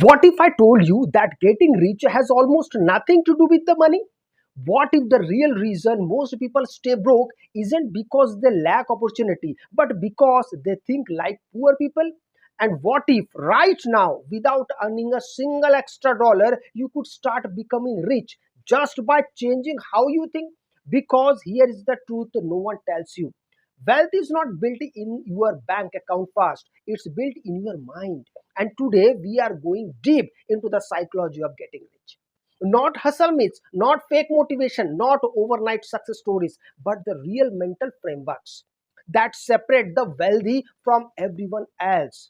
What if I told you that getting rich has almost nothing to do with the money? What if the real reason most people stay broke isn't because they lack opportunity, but because they think like poor people? And what if right now, without earning a single extra dollar, you could start becoming rich just by changing how you think? Because here is the truth no one tells you. Wealth is not built in your bank account fast, it's built in your mind. And today we are going deep into the psychology of getting rich. Not hustle myths, not fake motivation, not overnight success stories, but the real mental frameworks that separate the wealthy from everyone else.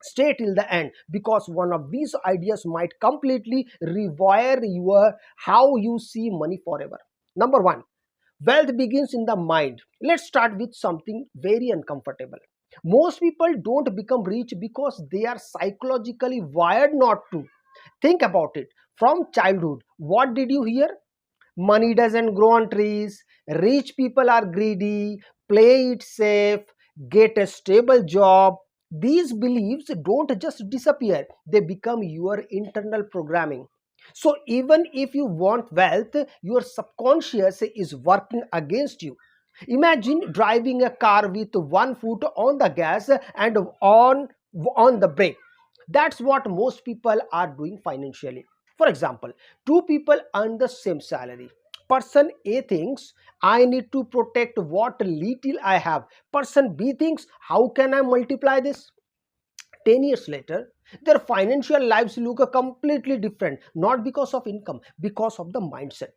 Stay till the end because one of these ideas might completely rewire your how you see money forever. Number one, wealth begins in the mind. Let's start with something very uncomfortable. Most people don't become rich because they are psychologically wired not to. Think about it. From childhood, what did you hear? Money doesn't grow on trees, rich people are greedy, play it safe, get a stable job. These beliefs don't just disappear, they become your internal programming. So even if you want wealth, your subconscious is working against you. Imagine driving a car with one foot on the gas and on the brake. That's what most people are doing financially. For example, two people earn the same salary. Person A thinks, I need to protect what little I have. Person B thinks, how can I multiply this? 10 years later, their financial lives look completely different, not because of income, because of the mindset.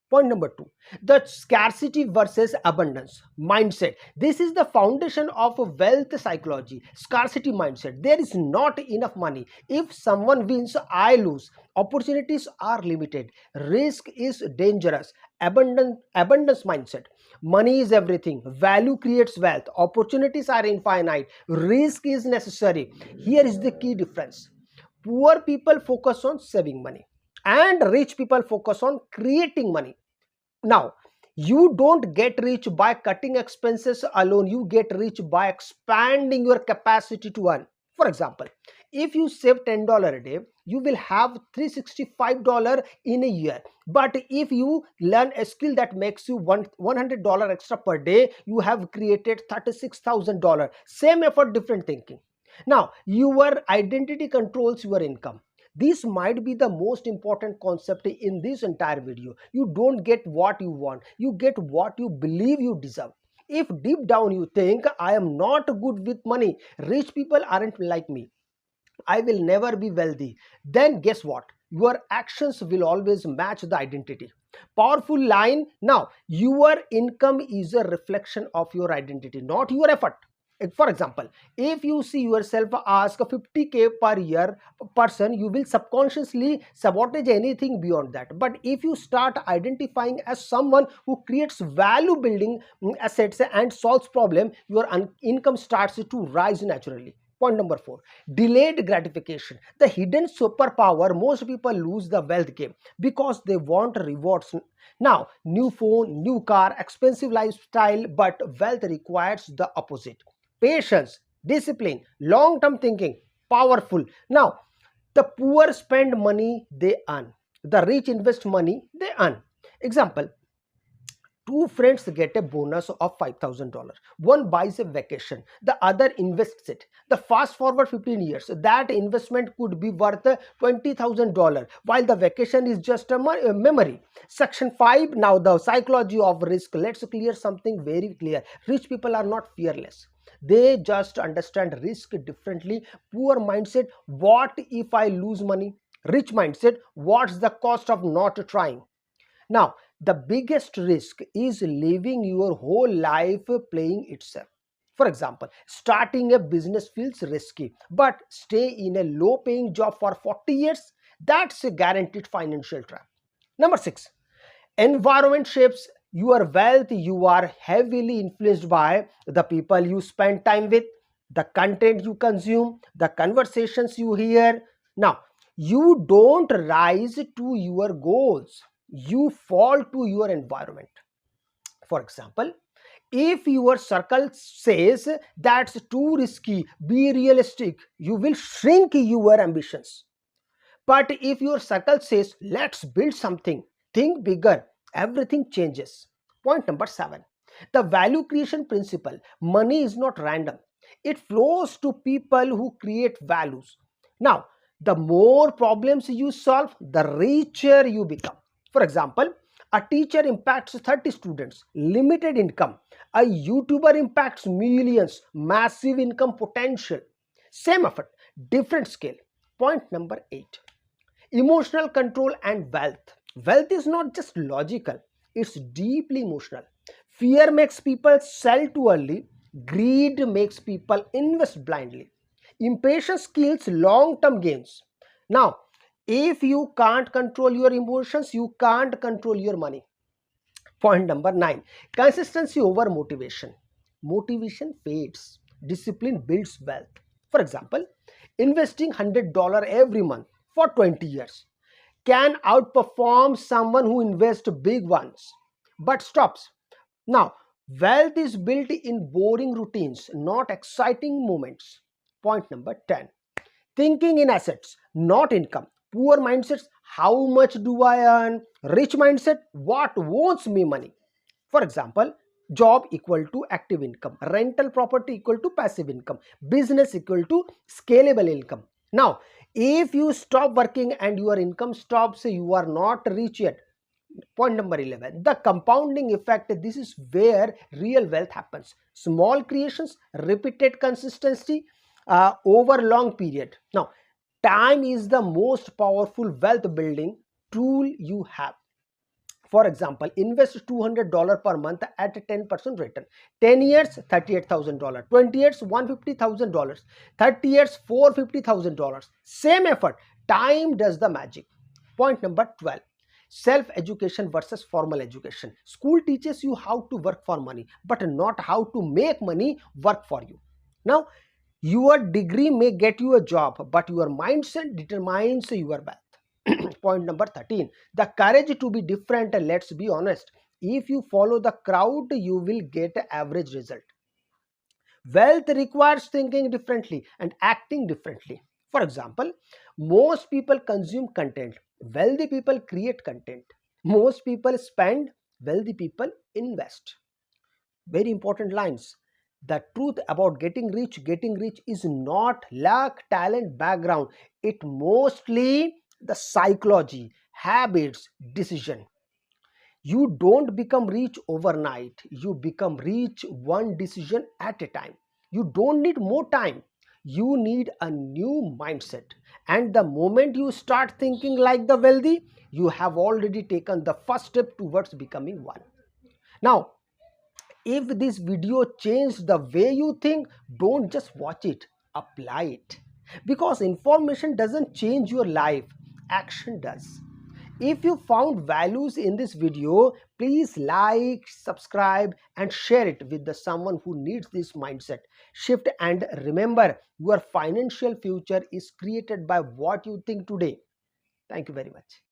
Point number two, the scarcity versus abundance mindset. This is the foundation of a wealth psychology. Scarcity mindset. There is not enough money. If someone wins, I lose. Opportunities are limited. Risk is dangerous. Abundance mindset. Money is everything. Value creates wealth. Opportunities are infinite. Risk is necessary. Here is the key difference. Poor people focus on saving money and rich people focus on creating money. Now, you don't get rich by cutting expenses alone, you get rich by expanding your capacity to earn. For example, if you save $10 a day, you will have $365 in a year. But if you learn a skill that makes you $100 extra per day, you have created $36,000. Same effort, different thinking. Now, your identity controls your income. This might be the most important concept in this entire video. You don't get what you want, you get what you believe you deserve. If deep down you think, I am not good with money, rich people aren't like me, I will never be wealthy, then guess what? Your actions will always match the identity. Powerful line. Now, your income is a reflection of your identity, not your effort. For example, if you see yourself ask 50K per year person, you will subconsciously sabotage anything beyond that. But if you start identifying as someone who creates value building assets and solves problem, your income starts to rise naturally. Point number four, delayed gratification. The hidden superpower. Most people lose the wealth game because they want rewards. Now, new phone, new car, expensive lifestyle, but wealth requires the opposite. Patience, discipline, long term thinking, powerful. Now, the poor spend money they earn, the rich invest money they earn. Example, two friends get a bonus of $5,000. One buys a vacation, the other invests it. The fast forward 15 years, that investment could be worth $20,000 while the vacation is just a memory. Section 5, now the psychology of risk. Let's clear something very clear. Rich people are not fearless. They just understand risk differently. Poor mindset, what if I lose money? Rich mindset, what's the cost of not trying? Now, the biggest risk is living your whole life playing itself. For example, starting a business feels risky, but stay in a low paying job for 40 years, that's a guaranteed financial trap. Number 6, environment shapes your wealth. You are heavily influenced by the people you spend time with, the content you consume, the conversations you hear. Now, you don't rise to your goals, you fall to your environment. For example, If your circle says that's too risky, be realistic, you will shrink your ambitions. But if your circle says, let's build something, think bigger, everything changes. Point number 7. The value creation principle. Money is not random, it flows to people who create values. Now, the more problems you solve, the richer you become. For example, a teacher impacts 30 students, limited income. A YouTuber impacts millions, massive income potential. Same effort, different scale. Point number 8. Emotional control and wealth. Wealth is not just logical, it's deeply emotional. Fear makes people sell too early, greed makes people invest blindly. Impatience kills long term gains. Now, if you can't control your emotions, you can't control your money. Point number 9. Consistency over motivation. Motivation fades, discipline builds wealth. For example, investing $100 every month for 20 years can outperform someone who invests big ones but stops. Now, wealth is built in boring routines, not exciting moments. Point number 10. Thinking in assets, not income. Poor mindsets, how much do I earn? Rich mindset, what wants me money? For example, job equal to active income, rental property equal to passive income, business equal to scalable income. Now, if you stop working and your income stops, you are not rich yet. Point number 11, the compounding effect. This is where real wealth happens. Small creations, repeated consistency over long period. Now, time is the most powerful wealth building tool you have. For example, invest $200 per month at 10% return. 10 years, $38,000. 20 years, $150,000. 30 years, $450,000. Same effort. Time does the magic. Point number 12. Self-education versus formal education. School teaches you how to work for money, but not how to make money work for you. Now, your degree may get you a job, but your mindset determines your wealth. Point number 13. The courage to be different. Let's be honest. If you follow the crowd, you will get average result. Wealth requires thinking differently and acting differently. For example, most people consume content. Wealthy people create content. Most people spend. Wealthy people invest. Very important lines. The truth about getting rich is not luck, talent, background. It mostly the psychology, habits, decision. You don't become rich overnight. You become rich one decision at a time. You don't need more time. You need a new mindset. And the moment you start thinking like the wealthy, you have already taken the first step towards becoming one. Now, if this video changed the way you think, don't just watch it, apply it. Because information doesn't change your life, action does. If you found values in this video, please like, subscribe, and share it with someone who needs this mindset shift. And remember, your financial future is created by what you think today. Thank you very much.